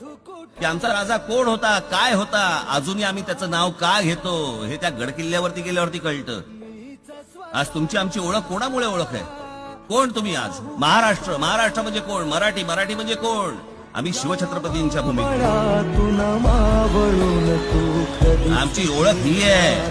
की आमचा राजा कोण होता, काय होता, अजूनही आम्ही त्याचं नाव का घेतो हे त्या गडकिल्ल्यावरती गेल्यावरती कळतं. आज तुमची आमची ओळख कोणामुळे ओळख आहे? कोण तुम्ही आज? महाराष्ट्र. महाराष्ट्र म्हणजे कोण? मराठी. मराठी म्हणजे कोण? आम्ही शिवछत्रपतींच्या भूमीत. आमची ओळख ही आहे.